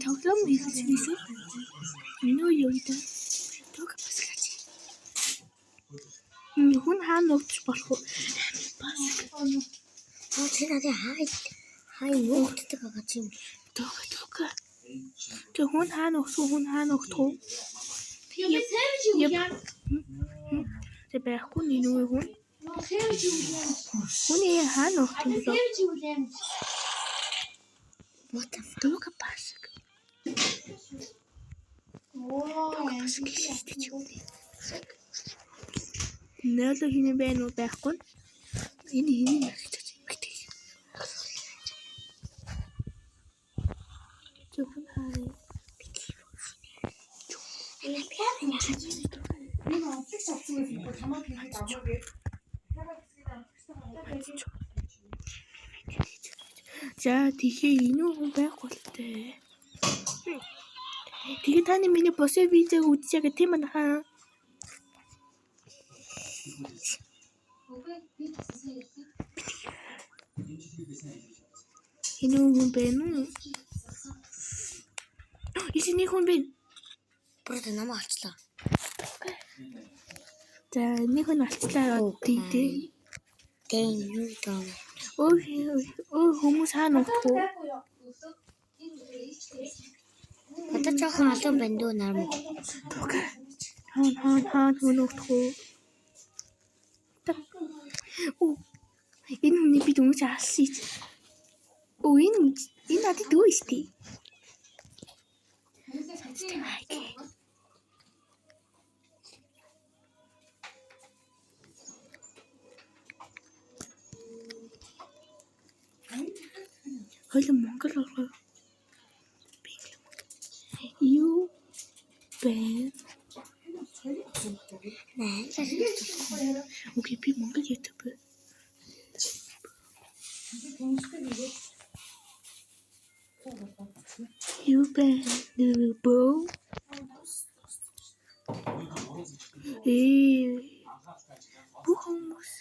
тоглоом хийсэн. Минь юу гэдэг тог бас гэж. Хүн хаана нуугдчих болох вэ? Тэр надад хай нуугддаг байгаа юм. Тог. Тэг хүн хаана нуугдах вэ? Тэг байхгүй нүү хүн. Хүн хаана нуугдах юм бэ? What the fuck? Тог бас. Нэло хинэ бэ нүү байхгүй. Энэ хинэ гэж юм. Зөвхөн хаа. За тэгэхээр энэ хүн байхгүй л дээ. Тэгээ таны миний босоо видеог үзчихээ гэх тийм байна. Энэ хүн бэ нү? Исний хүн бэ? Бүр намаа алчлаа. За нэг хүн алчлаа тий. Дэм юу даа. Оо хүмүүс хаана нутах вэ? Одоо жоохон олон байна дөө нармуу. Хаана нутах вэ? Энэ хүний бид өмнө алсан. Оо энэ надад дүү истий. Хойло Монгол ороо. Юу бэ? Окей, би Монгол YouTube. Юу бэ? Бөө. Бухомос.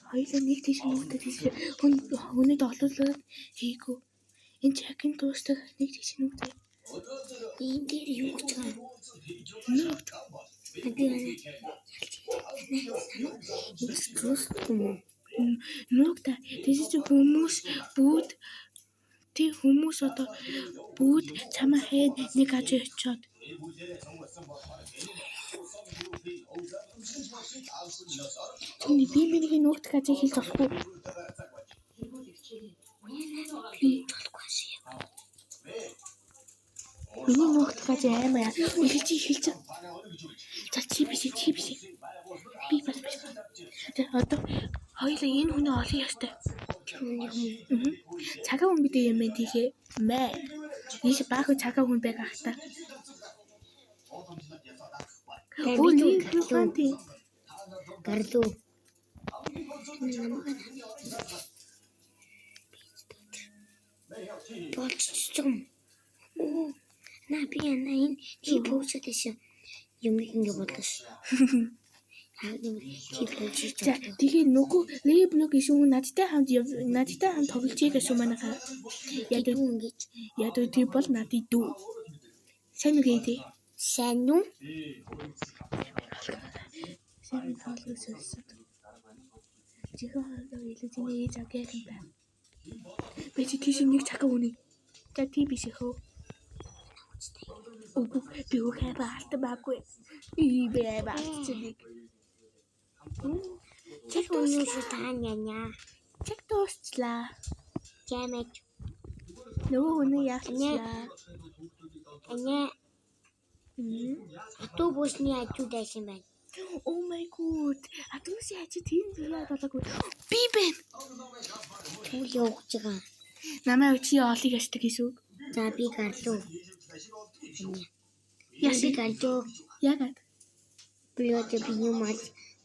Хоёулаа нэг тийш нуугдаад тийш хүнэд олуулаад хийгүү. Энэ чакин дуустал нэг тийш нуугдаа. Ийм дээр юу гэж байгаа юм? Нуугдаа. Тэсэж хүмүүс бүгд тий хүмүүс одоо бүгд чамаа хэд нэг аж очиод. Тэний би миний нуугдах гэж хэлж болохгүй. Миний нуугдах гэж аймаа хэлж. За чи биш. Би бас биш. Одоо хоёулаа энэ хүний олон ястай. Цагаан хүн бидээ юм тийхээ. Мэ. Ийш баах цагаан хүн байг ахта. Гарлуу. Болчихсон. На би энэ поучдээс юм ингэ бодлоо. За тэгээ нөгөө леб нэг шүү надтай хамт тоглож байгаа шүү манайхаа. Яг тий бол надад дүү. Сайн үгүй тий. Сайн уу? Сайн хаалгасаа. Жихэн хаалгаа илүүний ээж авдаг юм байна. Би тийш нэг чакаа үнэ. За тий биш хөө. Үгүй би үхээ баалт баггүй. Би баалт. Чек өнөөдөр таanya. Чек дуусчлаа. Жамэт. Нөгөө хүн яачлаа. Ане. Автобусны ачуудаас юм байна. Oh my god. Атгууси хачи тийм яа болоогүй. Би байна. Түл явж байгаа. Намайг чи олыг ашдаг гэсэн үг. За би гарлуу. Яси гарлуу. яагаад? Би юм аа.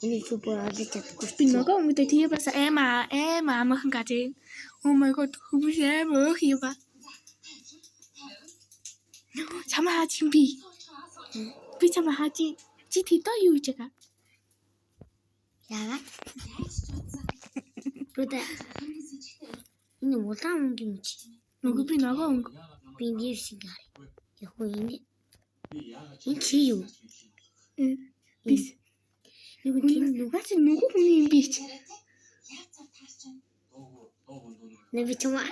Энийг супер олж чадахгүй. Би нөгөө өнгөдөө тийм бас амархан гажээ. Oh my god. Хүмүүс амарх юм ба. Чамаа хаач юм би. Би чамаа хаач. Чи тэдөө юу гэж байгаа? Яагаад? Буда энэ улаан өнгийн чи. Нөгөө би нөгөө өнгө. Би нэр шиг харъя. Яг уу энэ. Энэ чи юу? Бис. Нөгөө чи нөгөө хүний юм би чи. Нэвэ чамаа.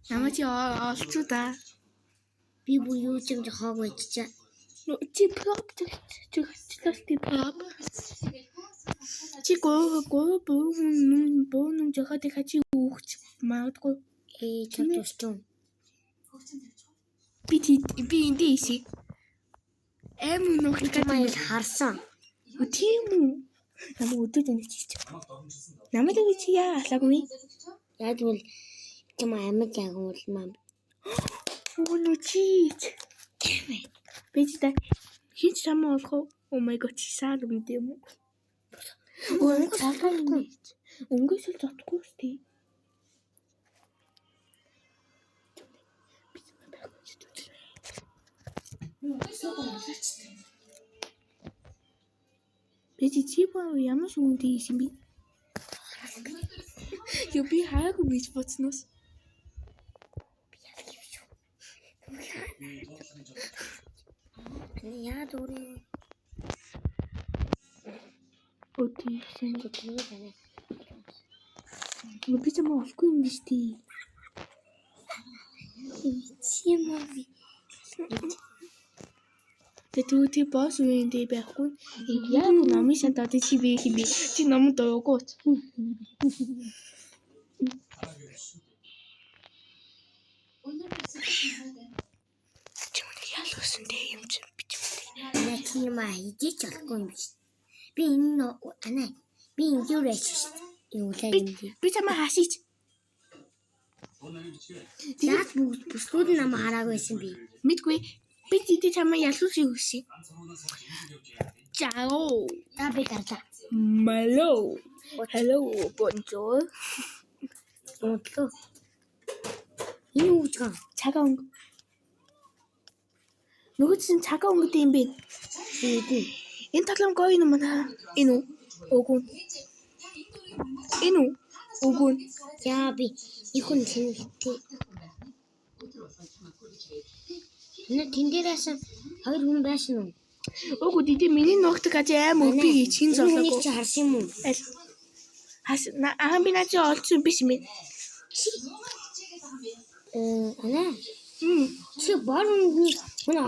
Намаа чи олцоо да. Би бүр юу ч юм хоог байчаа. Чи проб чиглэлс ти проб. Чи гоо бөөнүн жохот хачи үхч магадгүй. Чадварчгүй. Би энд ийшээ. Нөх чамайг харсан. Тийм үү? Намайг өдөөд энэ чийч. Намайг чи яа ахлаггүй? Яг бол чамаа амьд ягуул мам. Оо чийч. Бэжтэй хинч чамаа олох уу? Oh my god чи саад үгүй юм уу? Өө цагаан юм. Өнгөс л зотхгүй шүү. Бэжи чи ямар шүүнтэй юм бэ? Юу би хаагүй гэж бодсноос. Яа дөрөө. Өтий сэн Тэний байна. би чамаа олохгүй юм биш тий. Чимээ. Тэти бос үеиндээ байхгүй. Яг намын шант одоо чи би хий би. Чи намд доогүй. Чимээ ялгсан дээ юм чи бич. Чимээ идэж болохгүй юм биш. Би энэ анаа. Би энэ юу яаш юу лаа юм. Би чамаа хаашиж. Яг бүсгүүд нам хараагүйсэн би. Мэдгүй. Би тийт чамаа ялгсан юу гэсэн. Ciao. Би гарлаа. Malo. Hello, bonjour. Онтлоо. Энэ юу гэж байгаа? Цагаан өнгө. Нөгөө чинь цагаан өнгөтэй юм бэ? Энэ тоглоом гоё юм байна. Энэ үү? Үгүй. Энэ үү? Үгүй. Яа би ихүн тэнхтэй. Тэн дээрээс хоёр хүн байсан уу? Үгүй дий миний ногт гаж аим өпи чин зоолоо. Чи харсан юм уу? Би наач олцсон биш юм. Анаа. Чи баруун хүн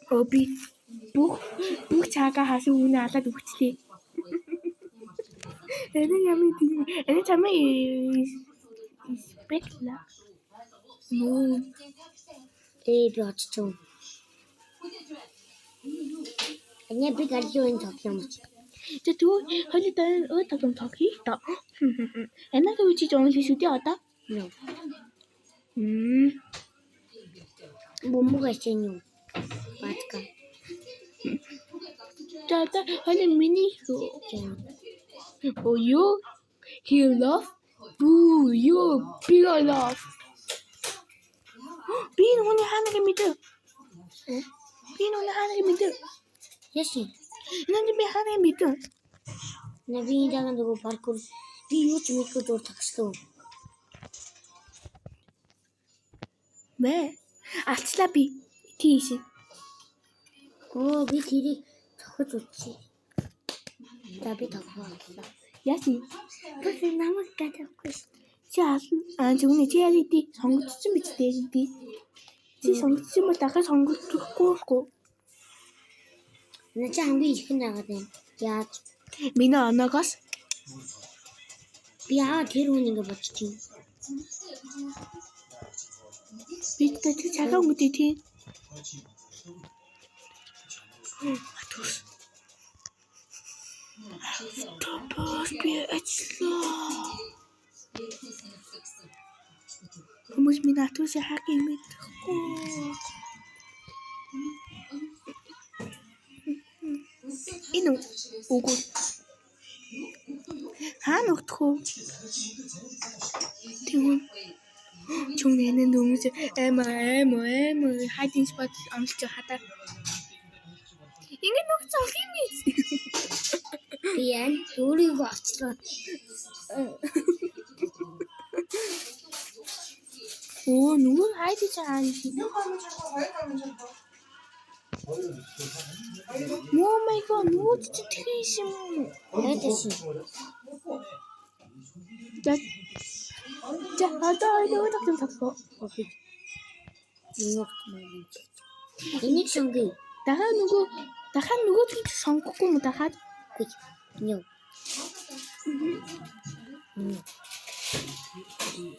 одоо би бүх цаагаа хасуу үнэ алаад өгчлээ. Энэ чамаа спекла. би очсон. Эне би гаржуу тоглоом. Тэгвэл хоёулаа өө тоглоом тоглоё та. Энэгээ үчиж онлын шүү дээ одоо. Бомбогч юм. Батка. Тата хоёул миний шүү. Oh you hear love? Boo you big love. Би нүний хааныг мэдээ. Би нүний хааныг мэдээ. Яши. Нэнди би хааныг мэдээ. Нави даган дөрөв паркур. Би юу ч мэдгүй зур тагслаа. Мэ алцлаа би тийш. Би тэрийг цохож үтсий. Би тоглоом. Яси. Тэгвэл намайг гадаггүй. Чи зөвний чи яа иди сонгогдсон биз дээ иди. Чи сонгогдсон бол дахиад сонгогдохгүй. Чи хамгийн ихэнд байгаад байна. Яаж? Миний оноогоос би тэр хүн ингэ бодчих. Би тэр цагаан өнгөтэй тийм. Автобус би ажиллаа. Хүмүүс минь автобусыг хаагийн мэдэхгүй. Энэ үгүй. Хаана утх вэ? Тэгвэл чүнээ нэмж эм хайдин спот амлж хатаа. Ингээд нүг цолх юм ээ. Би энэ өөрийгөө очлоо. Оо нүг хайдин чаан. Oh my god, нүг чи тэгш юм. Хайдас. За одоо юу тогтсон тогтсон. Окей. Юу юм. Энийг сонгоё. Дахиад нөгөө тийм сонгохгүй юм дахиад. Нё.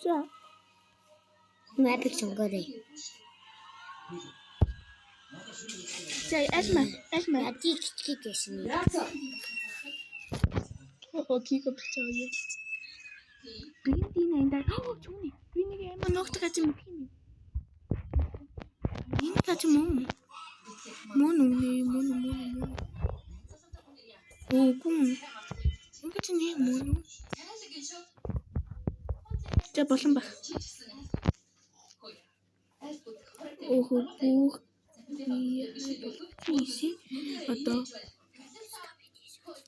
За. Мэпик сонгоё. За Элма. Ядик гэсэн юм. Окей гопцоо. Бинди нэнда. Чүний. Би нэг юм ногт гэж юм хин. Энэ гэж мөн. Мөн. Оо гүн. Ингэж нэг мөн. За болон баг. Оо Тийшээ одоо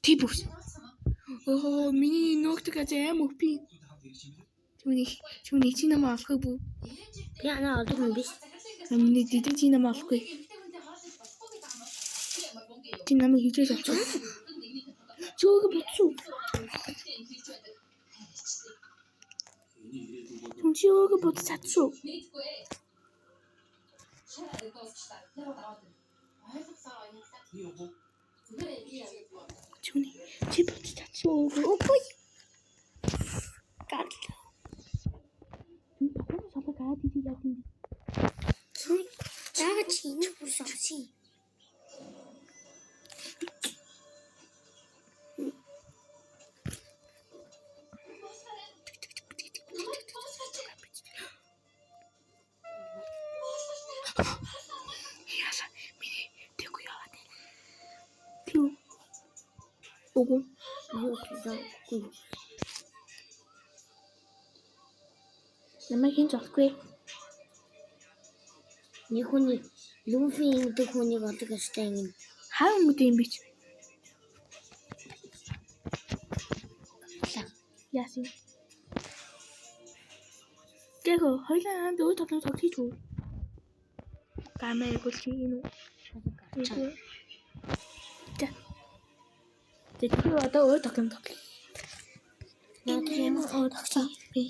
тибус. Оо миний ногт гэж аим өпи. Чүний чи намаа олох уу? Би анаа олох юм биш. Миний дидэ чи намаа олохгүй. Чи намайг хижээж авчих. Чөөгө бутсуу. Чөөгө бутсацуу. Чүний чи бутсацуу. Өөгүй. Гал. Бахын салаа гад иди яа тийм. Яагаад чи энэ бүр сонсон? Яса миний тэггүй яваад. Юу? Үгүй. Юу гэсэн. Намайг хин зовхгүй. Нэг хүний Люфи гэдэг хүнийг олох ёстой юм. Хаа өмд юм бич? Яасан. Гэхөө хоёлаа хамт өөр тоглож тоглож үү? Камер гүлчи юу? Тэгэхээр одоо өөр тоглож тоглоо. Наад юм өөр тоглоо. Би.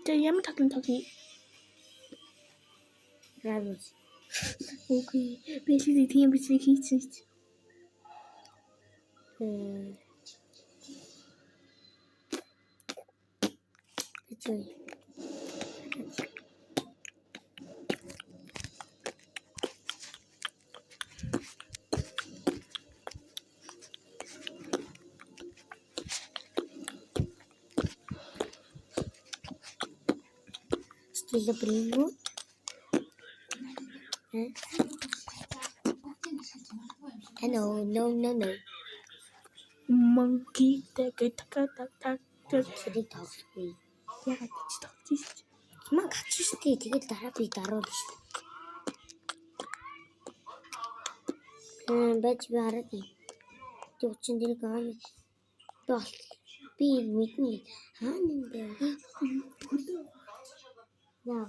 За ямар тоглож тоглоё? Равс. Окей. Би л тийм биш хийчихсэн. Бичээ. Стила приму. No. Monkey так. Тэрийг тоглохгүй. Ягаад ч тоглож шүү. Ман гач шүү дээ. Тэгээд дараа би даруул шүү. Бач хараад. Төвчин дээр гоо. Бол. Би мэднэ. Хаана юм бэ? Яа.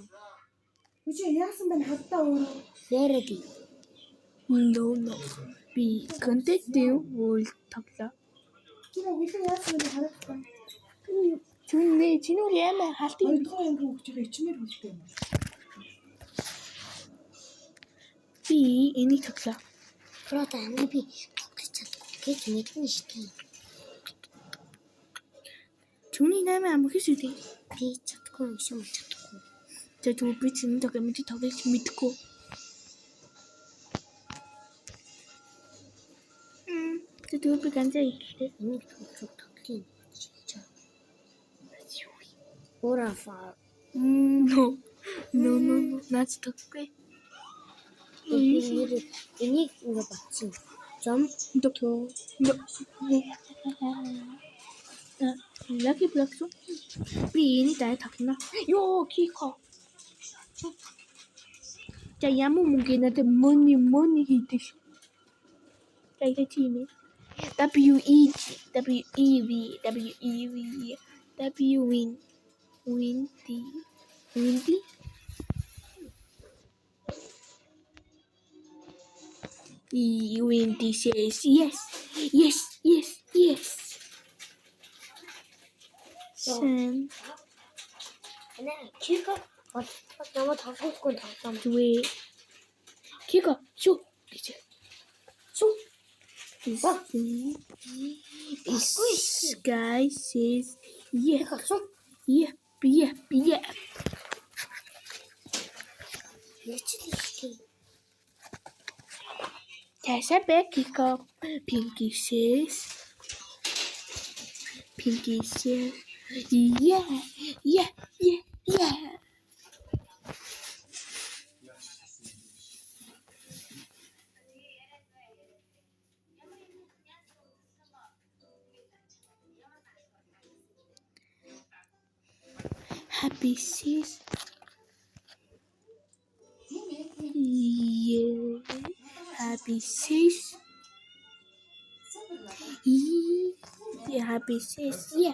Үгүй яасан бэ хатаа өөр. Яради. No. Би контент үйл тоглоо. Кина вихэ яасан бэ харахгүй. Чүнээ чинүү ямар халтын Хоёрдугаар анги өгч байгаа ичмэр хүлтэй юм. би энийг тоглоо. Просто анги би тоглож чадахгүй гэж мэднэ шүү дээ. Чүний 8 амх шүү дээ. Би чадахгүй юм шиг чадахгүй. За тэгвэл би чиний тоглож мэдэхгүй. Тэгээд би ганцаа ихтэй. Энийг зөв тоглоё. Урафа. No. Наач тоггүй. Энийг ингэ батсан. Зам Доктор. Lucky block шүү. Би энийг дай тоглоно. Йоо, кико. За ямар мөнгө надад money хийдэг шүү. Like a team. Windy. Windy says yes. Sand. Ana 키가 너무 덥고 덥다. 왜? 키가 쇼. 쑥. This guy says yeah. 키가 쑥. Yeah. 예치리ski. There's a big kick-up. Pinky says yeah. Happy says yeah. Happy says yeah. Happy says yeah.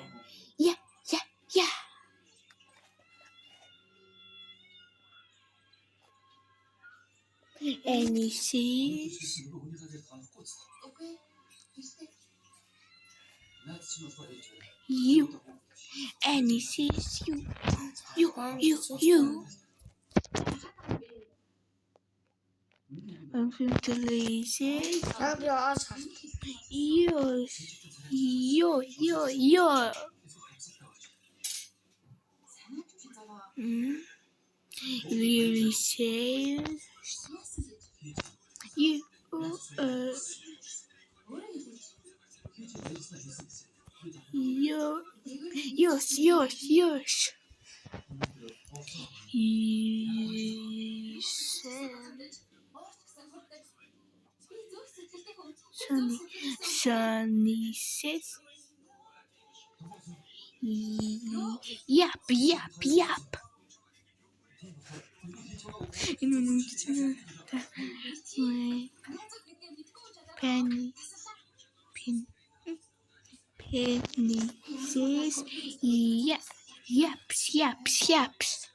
And he says you. And he says you. Unfortunately says Abi az. yo. Lily says you. Yours. Sunny says yap. Penny says yaps.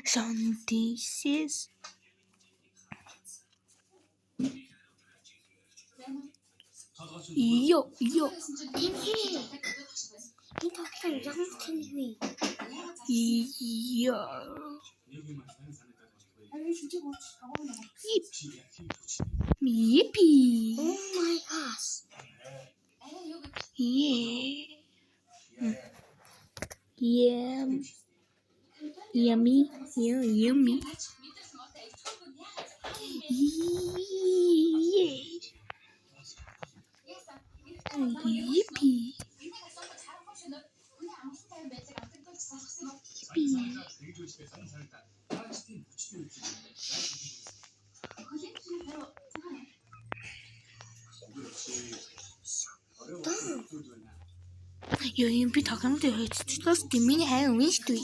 Sandy says yo. 이 덕분 양팀이. Yo. 아니 진짜 뭐 가보는 거. Yippee. Oh my gosh. Yeah. Yummy. Yippee. Yung би тоглоомтой хойцчлоос дэминий хайр уншдаг.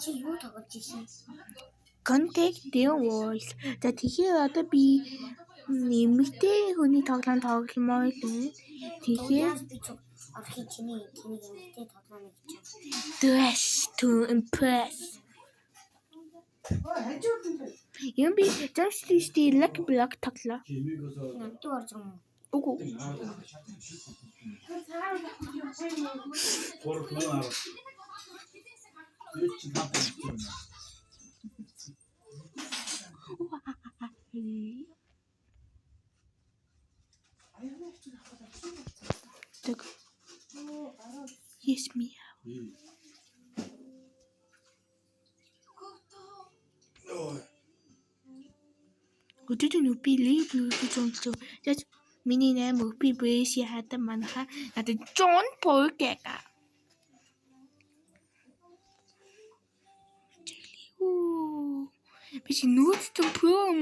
Чи юу тоглож ирсэн? Contact the walls. За тэгэхээр одоо би нэмэгтэй хүний тоглоомоор л. Тэгэхээр орхи чиний эмэгтэй тоглоом гэж байна. dress to impress. Yung би just lucky block тоглоо. Намд орж юм. Үгүй. Так. Kiss me. Өдөрт нь би лив гэж онцлоо. Тэгэж миний 8 би брэш хатан манха надад Джон Пол гэга. Оо. Би чи нүүдтэй пүм.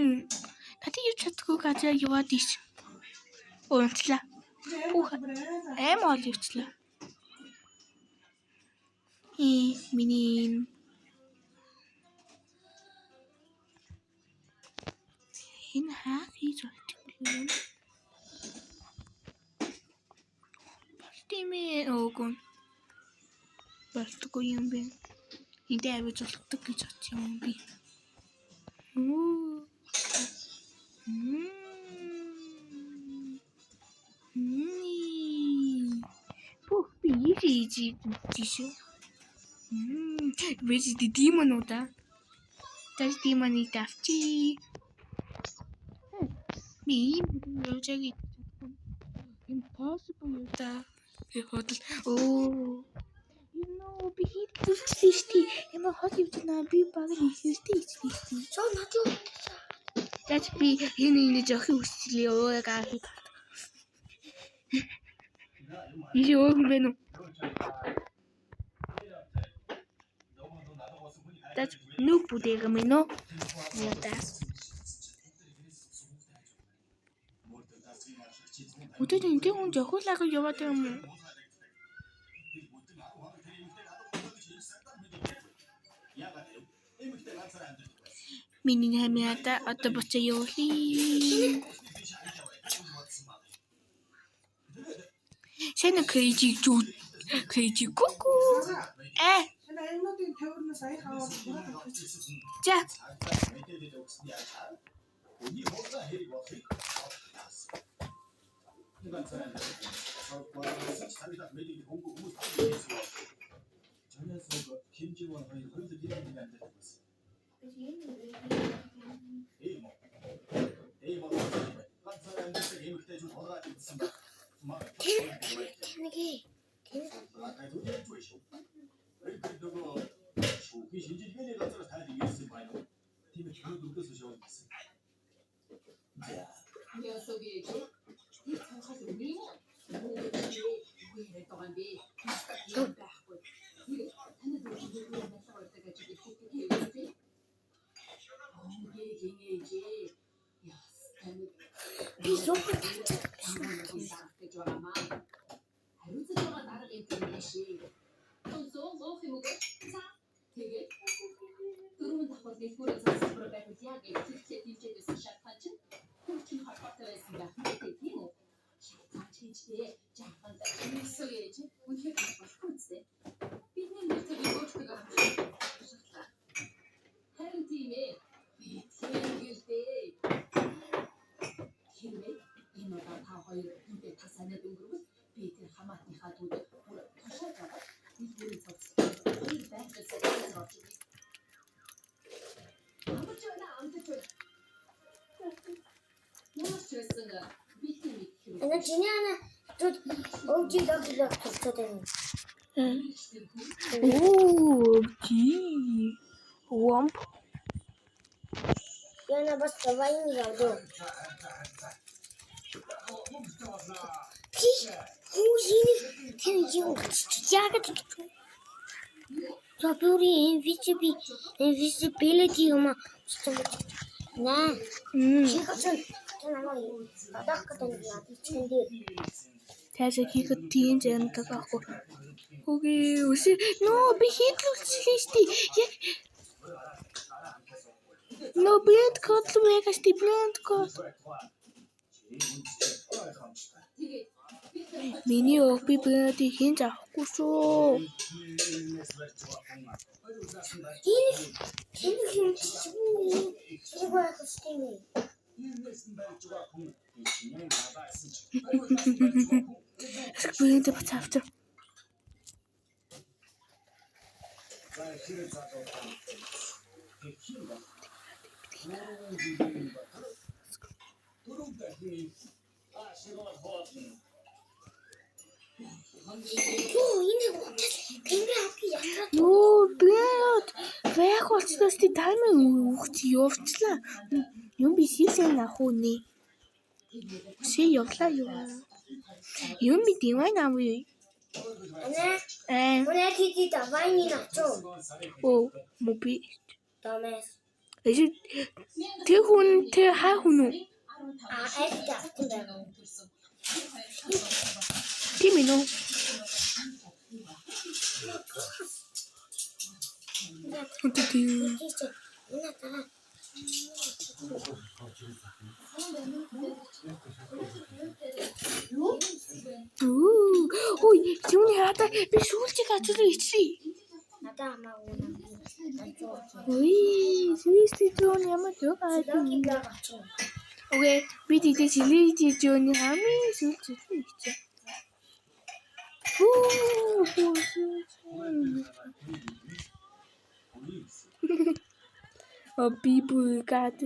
Надад юу чадгүй газар яваад ич. Онцлаа. Ол явчлаа. Миний энэ хаа хийж байна? Балтимээ огон. Балтгүй юм бэ? Энд авиж болдог гэж бодчих юм би. Пух би ийж тийшээ. Вэжи демонуда. Тас демоны тавчи. Би яжаги impossible юута. Хөдөл. Оо. Би хийдэлсэн шүү дээ. Ямар хот юм чи наа би баг хийхэртэй хийчихсэн. Чоо над юу? Тэч би энэ жохи үсчлээ өөгаа хий. Ий өөх мэн үү? Тэч нүг бүдэг юм нөө. Яатаа. Өдөр энэ хүн жохиулаагаа яваад юм уу? Миний хамиата одоо бочоо явуулъя. Шэнэ крейжи куку. Шана юмнуудын төвөрнөөс аяа хаваад байгаа. За. Ana Giniana тут очень долго что-то. Окей. Вамп. Я на вас давай не забуду. Invisibility uma. Nah. Тэсэ хийхэд тийм зэмдэг аахгүй. Үгүй үгүй. Нөө би хийлүүлчихлээ штий. Яг нөө брэнд код л мэгашти брэнд код. Миний OP брэндийг хэн заахгүй шүү. Брэнд бацаавч. 이네 Слости таймер ухт явчлаа. Юм би хийсэн ах уу нэ. Чи явлаа юу? Юм би дивайн авъя. Уна кити давайны начоо. Оо, моби. Томас. Тэр хүн тэр хаа хүн үү? Айта тэнэ. Тийм ээ нөө. Ой, юуны хата би сүүлчиг ачраа ичрий. Надаа хамаагүй. Ой, сүүлчиг юуны ямар дөө Окей, би тийдээ сэлээд юуны хамгийн сүүлчиг ичээ. People got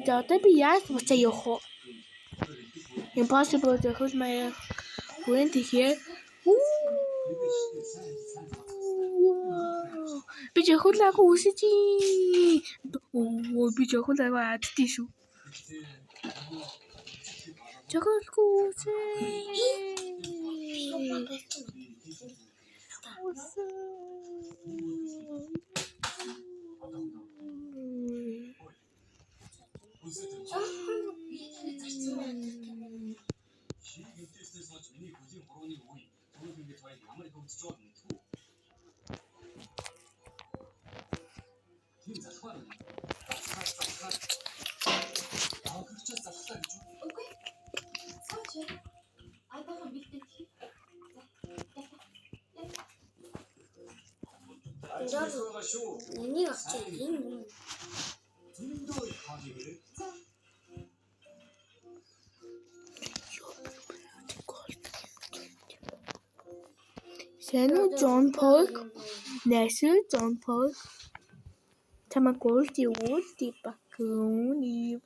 Don't be asked what say your impossible to hold my going to hear. Bitch, hold like who's it? Oh, bitch, hold like what tissue. Chocolate goose. Миний очиж юм. Sano John Park, Nasser John Park, Tamagotchi Woody Bakuni.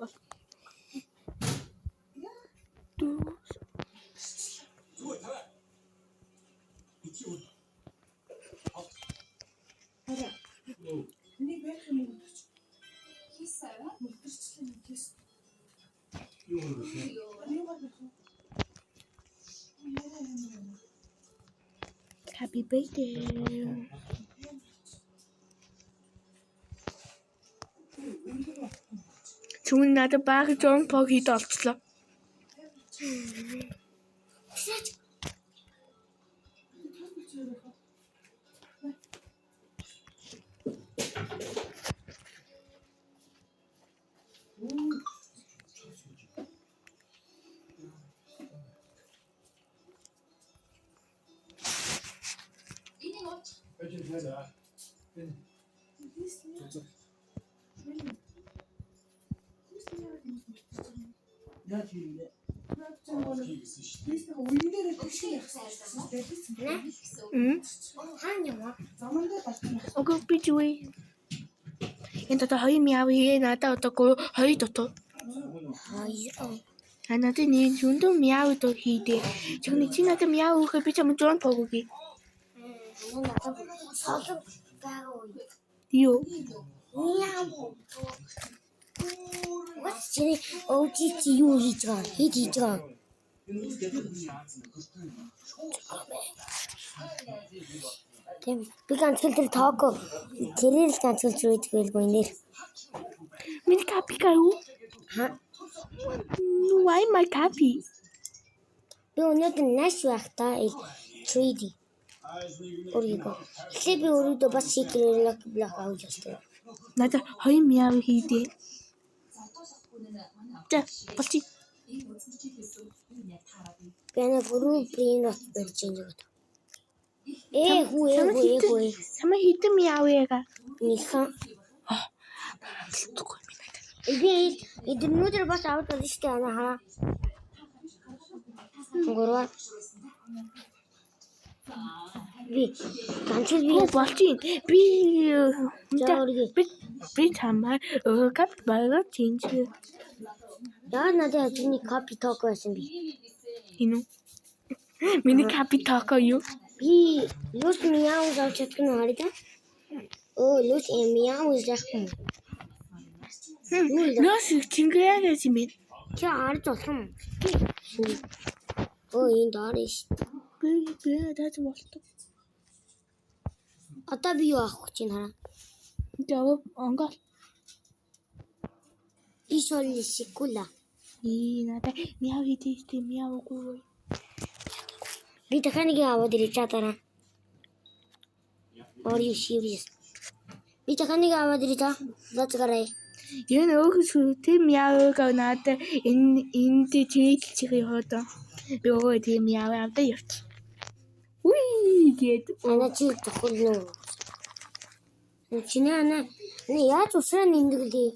Happy birthday. Чүн надад баг John Park хийд олцлоо. Окей, бичвэ. Энд одоо хоёр мяв хий надад одоо 2 дотоо. Надад нэг зөндөө мяв доо хийдэ. Чи надад мяв өгөхөөр би чамд John Park өгье. Юу? What's чиний OGT юу хийж байгаа? Хийж байгаа. Тэм би ганцхан тэр токо тэрэл ганцхан зүйл байлгүй нэр. Миний капи каю. Why my copy? Би өнөөдөр Nash байхдаа 3D. Өөрийгөө. Эхлээ би өөрийгөө бас secret block авч ястаа. Надад 2 мяв хийдэ. За, болчих. Гэнэ бүрүү принт болж байгаа. Хүү. Сама хитэн мяв яга. Нихан. Би эднүүдэр бас аваад байна шүү дээ анаа. Гурван. Би ганцхан би болчих. Би чамаа кап байгаад change. Яа надад чиний копи токо байсан би. Миний капи токо юу? Би лус мяу авч чадах нь харъя да. Лус мяу яахгүй. Лос чингэрээс юм бэ? Чи харж болох юм. Энэ даарш. Би даач болтоо. Одоо би юу авах гэж байна хараа. Жаа онгол. Ишол шикула. Надаа мяу хийдэй мяугүй. Би дахиад нэг аваад ирэх чадаараа. Are you serious? Би дахиад нэг аваад ирэх та. Лацгараа. Юу нөөхөс тийм мяуг надаа энд тэлчих яваа. Би өөрөө тийм мяу авдаа явч. Уй гээд Ана чи тохол нөө. Чинаа яаж усраа нэмдэглээ?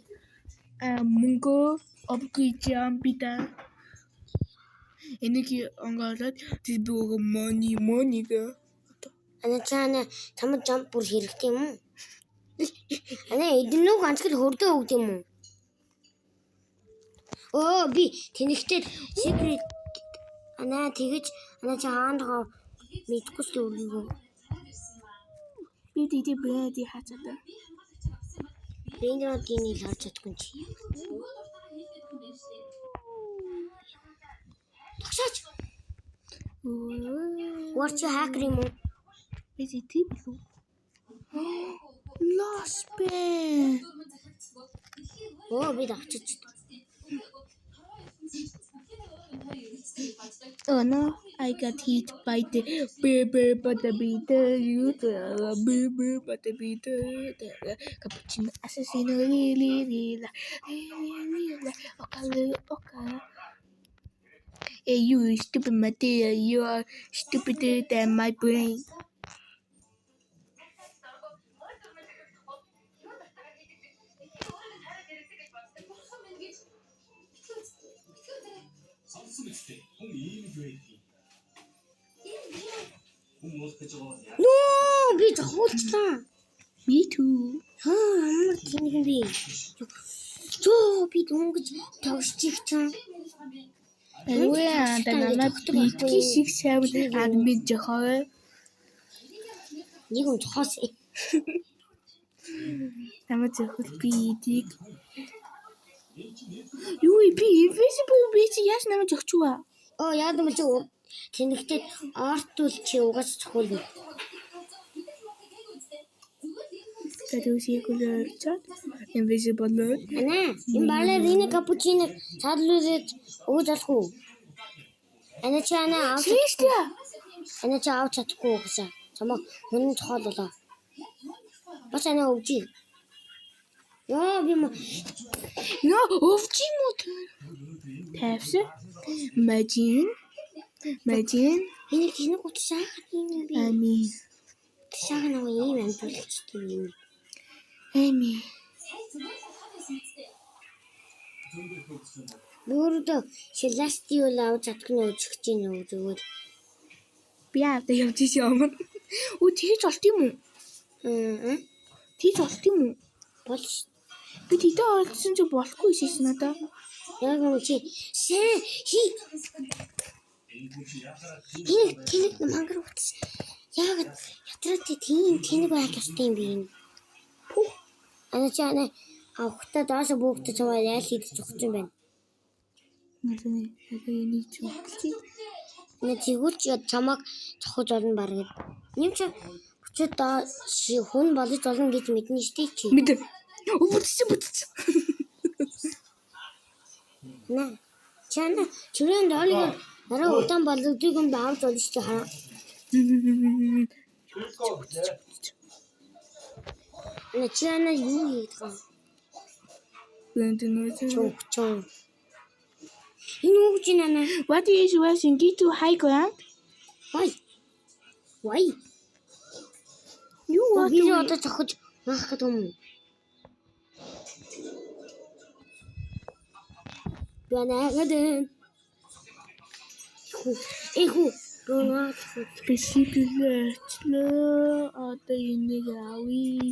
мөнгө апгрейд бида энийг онголоод тэр би өөрөө мониг Ана чана чамд жамп бүр хэрэгтэй юм уу? Ана эднүү ганцхан хөрдөө өгд юм уу? Би тэнэгтэй secret ана тэгэж ана чи хаандгаа мэдгүй л өргөө. би тийт брэди хацаа. Рейндродын ил харж чадгүй чи. Тогшооч. What you hacker юм уу? Би тийм үү? Лос бэ. Би дагчиж. Oh no, I got hit by the baby cappuccino assassino lila. Okay. Hey, you stupid Mateo, you are stupider than my brain. No, би зохиолчлаа. Me too. Амар тийм би. Би дөнгөж тавшчих чам. Аюуя намайг битгий шиг сайвал админ жохоо. Нэг хүн зохоос. Намайг зохиол бидийг. Юу би invisible би яаж намайг зохичваа? Яад юм чи тэнэгтэй артул чи угаас зохиолно. Тэрүүсийг үлээчээд invisible. Ана энэ балерина капучино цаадлуулж өгж болох уу? Ана чи авч чадахгүй гэсэн. Чамаа хүн зохиол болоо. Бас ана өгчий. Яа би мо Овчи мот. Тавьсан. Мажин. энэ кино утсаа юм би. Ами. Тшаага нэг юм амжилттай юм. Ами. Нүрдө шиластиул авч чадах нь өчөж чинь зүгээр. Би авдаг явж юм. Тэгэж болт юм уу? Тэгэж болт юм уу? Болж Би тийдээ олдсон ч болохгүй шиш надаа. яг юм чи сэн хи тэнэг мангар утас яг ятраад тэнэг байх ёстой юм би энэ. Ана чи авахта дааш бүгд цаваа ял хийж зогсож юм байна. Нэг ч үгүй. Тэгвэл чи чамаг зохиж олно бараг. Юм чи өчигд хүн болж олно гэж мэднэ штий чи. Мэдээ. Бүтц. Чана чирэн долыг нараа удаан болгодгийг юм авч олж чи хаа. Чана юу хийх вэ? Чон. Энэ үг чи нана. What is washing to high ground? Why? Юу би одоо зохиж маах гэдэг юм. Банагадан. Эхүү. Бисиклэтлээ одоо энийг авъя.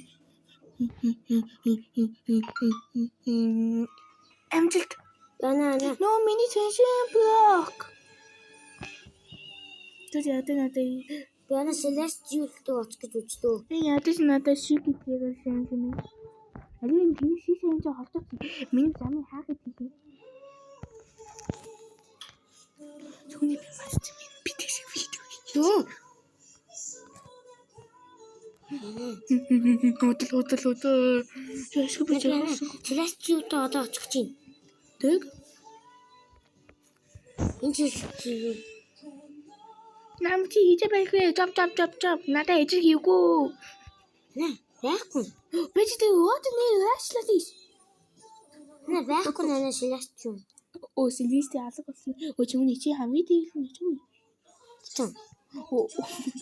Амжилт. Ана. No mini tension block. Тэ надад Би яна Celestial-тэй очих гэж үзлээ. Би ядаж надад шиг гэдгээр шин юм. Аливаа тэнэг шишээ энэ холдож миний замын хаахыг хийх. Түүний би мастер би тийш видео. Юу? Өдөл. Яшгүй би Celestial-тэй одоо очих чинь. тэг. Энэ чинь Нам чи хийж байхгүй. Жоб. Надад ижил хийвгүй. нэ байхгүй. Би ч тэг өөд нэр яачлаа тийш. Нэ байхгүй нэ Celestial. Оо Celeste алга болсон. Оо чи үний чи хамгийн дээд нь чи. Чон. Оо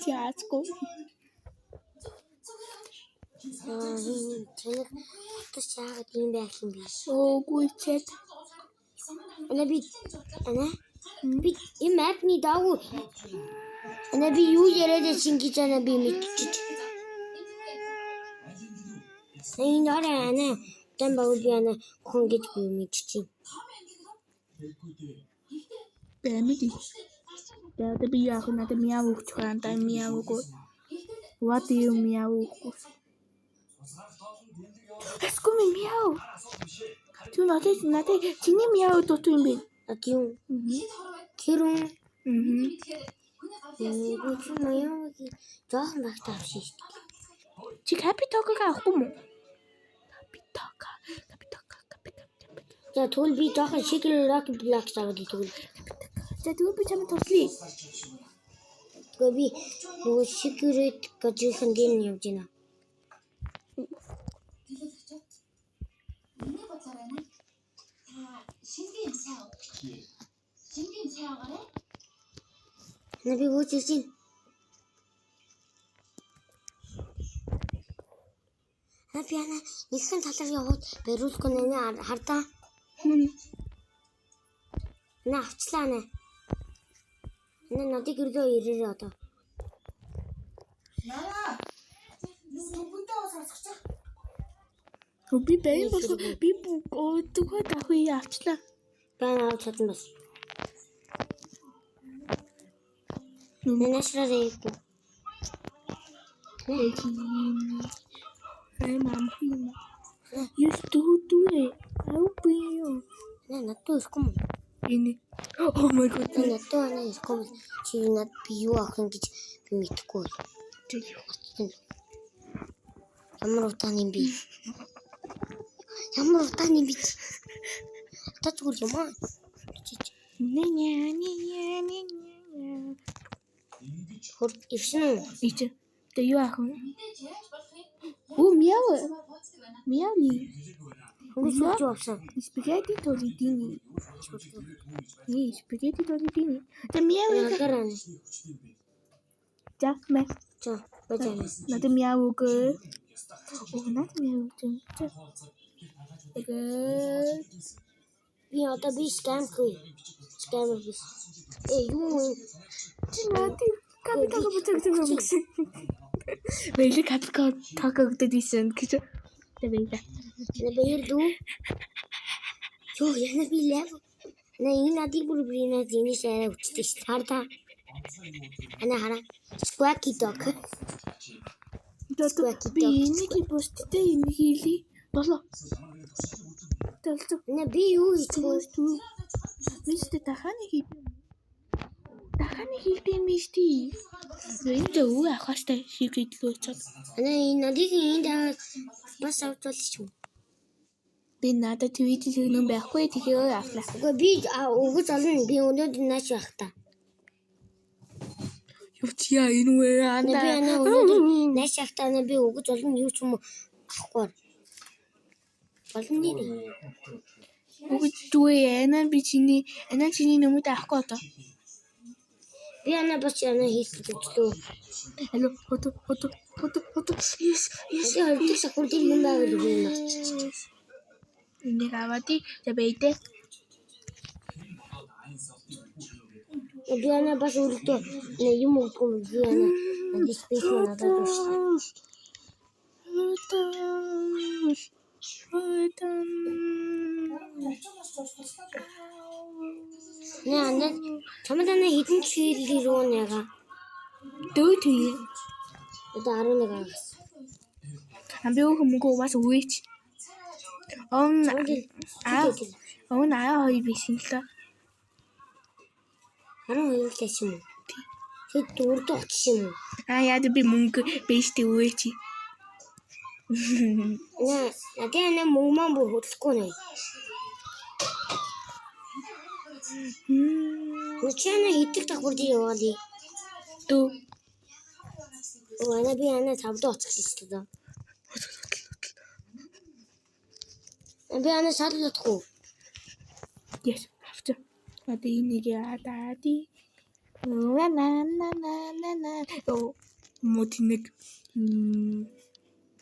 чи аацгүй. Тэнэг тас яагаад юм байх юм бэ? Оогүй чэт. Би энэ мапны дагуу би юу яриад байсан гэж би мэдчихэж. Энэ орой тэн баг би хүн гэж би мэдчихэв. Бэмэди. Дээд би яах нь надад мяа өгч хаана мяа өгөө. What do you meow? Эсгүй мяу. Түн надад чиний мяу дутуу юм бэ? Атюу. Тэрүүн. Би мяу жоохон багтаа авчих шүү дээ. Чи капитокыг авахгүй мүү? Капитока. За тэгвэл би жоохон шигэл rocket block аваад тэгвэл. За тэгвэл би чамд туслая. Тэгвэл би нөгөө secret гажихан дээр нь явж байна. Би үучихсэн. Би нэгэн талаар яваад бариулахгүй нэ хардаа. Авчлаа нэ. Надыг өргөө ирээрээ одоо. Наа. Нүгүнтэй бас хасчих. Би байн болох би өдөгөө давхыг авчлаа. Байн авч чадсан бас. Нэнэшрээ ирдэ. Ай мамхина. Юстудуэ. Аупио. Надад ирэхгүй юм. Энэ. Oh my god. Надад ирэхгүй. Чи над би юу авах юм гэж би мэдэхгүй. Ямар утааны би. Тацгүй юм аа. Нэ. Хурд ирсэн үү? Ичэ. Тэ юу ах вэ? Оо мяули. Хөнгөж авсан. Спагетти толидини. Спагетти толидини. Тэ мяули. Гараа. За мэ. За, бачаа. Надад мяу өгөө. Оо надад мяу өгөө. Би одоо би скам хүй. Скамер биш. Юу? Чи надад капитал бүтээгдэхүүн. Бэлэг капитал тагагдаад исэн гэж. Тэвэйла. Набэр дүү. Юу яна би лав. Энэ надыг бүр бинаа зинээс арай өчтэй ш. Хардаа. Хара. Squawky dog. Би энийг бустдээ энэ хийлий. Болоо. Би юу хийчихв? Бистэ даханы хийдэм биш тий. Энд өвөө ахаастай хийгээдлөө чад. Энэ надыг энд бас авчвал ч юм. Би надад твит хийгнэн байхгүй тэгэхээр авлаа. Үгүй би өгөж олно. Би өнөөдөр нааш байх та. Юу чи яа энэ вэ? Би өнөөдөр нааш байх та би өгөж олно юу ч юм авахгүй. Болно нэ. Өгөж дүүе би чиний нөмөд авахгүй одоо. Би бас хийх гэж үзлээ. Алло фото. Yes. Яа сахур дээр юм байгаад би марччих. Энийг аваади. За бэйдэ. Би бас өөртөө юм өгөхгүй би спейс надад дуусна. Чамд хідэн чийлэр юу нэга. Дөө тэгээ. Одоо 11 ангас. Би хүмүүс бас үеч. Он аа хоёр биш юм л та. 12 л юм уу? Тэд дөрөв очсон юм уу? Яа би мөнгө бэжтэй үеч. Надад мөнгө маань бүр хөдлөхгүй нэ. Өчигдөр хитэг давхар дээр яваалаа. Дөө. Би тавд оцсон даа. Би саллахгүй. Yes, after. Одоо энийг яадаади.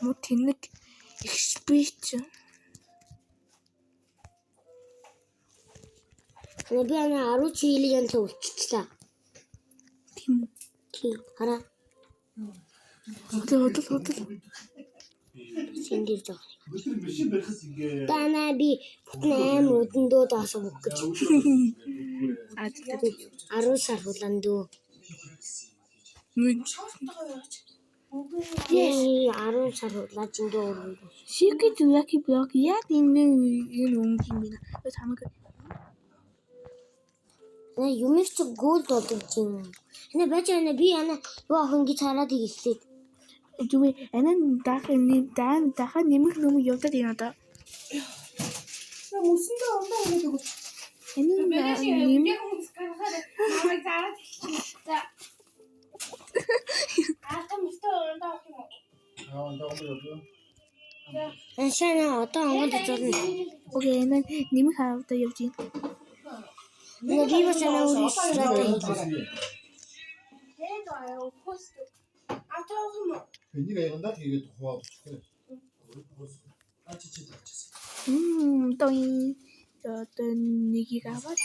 Мотинэг экспресс. Би 10 жилийн төлөө үлччихлээ. Тийм. Хараа. Хөдөл. Синдэр жоо. Танаа би бүтэн аим өдөндөө даасаа бүх гэж. 10 сар хуландөө. Yes, 10 сар хулаач индөө өргөн. Secret lucky block яг энэ өнгө юм байна. Тамаг Юмэр чи голд болдог юм. Байж би юу ах ингэж хараад игэлээ. Зүгээр дахаа нэмэх юм явдаг юм одоо. Мөсөндөө ундаа ингэж өгөх. Энэ хүмүүс гарахаар намайг зараад хэлчихсэн. Мөстөө ундаа авах юм уу? Шана одоо онгод зорно. окей энэ нэмэх хаавда явж юм. Би бас өөрөөсөө Тэгээд пост авах юм уу? Энийг аяндаа тэгээд хуваалцдаг. Той одоо нэгийг аваад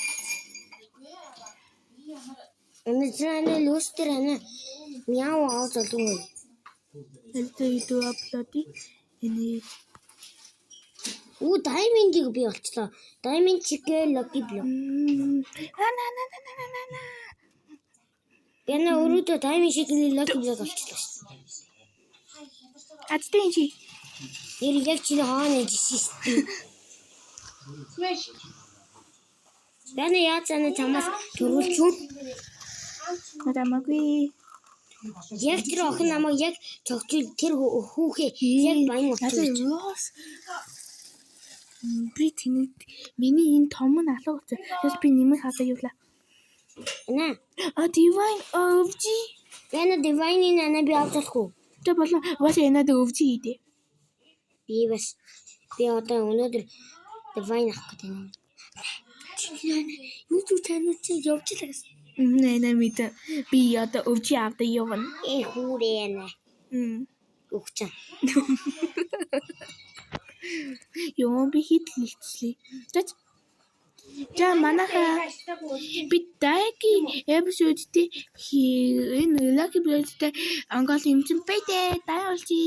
энэ лустер мяу аваад залуу. элдэ апплоди энэ Дайминдыг би олчлоо. Дайминд чигээ локи блок. Яна өрөөдөө дайминд чигээ локи блок олчлоо шүү. Адтын чи Яг чи хаана жишээ. Смеш. Яна яаж чамаас төрүүлч үү? надамагүй Яг тэр охин намайг яг цогцол тэр хүүхээ яг баян утсан. би тэнэг миний энэ том нь алга болсон. Тэгээс би нэмэх хадаа явлаа. Divine OG. Яна divine би авчихгүй. Тэ болон бас энэд OG идэ. Би одоо өнөөдөр divine авах гэдэг юм. YouTube channel чи явуулчихлаа гэсэн. Нэ мэд би одоо OG авдаг явна. Хүүрэнэ. Өгчээ. Ёо би хитлэлцлээ. За манайха би дайки эпизодтэй энэ лаки блэдтэй ангал юмчин байтэ дай олчи.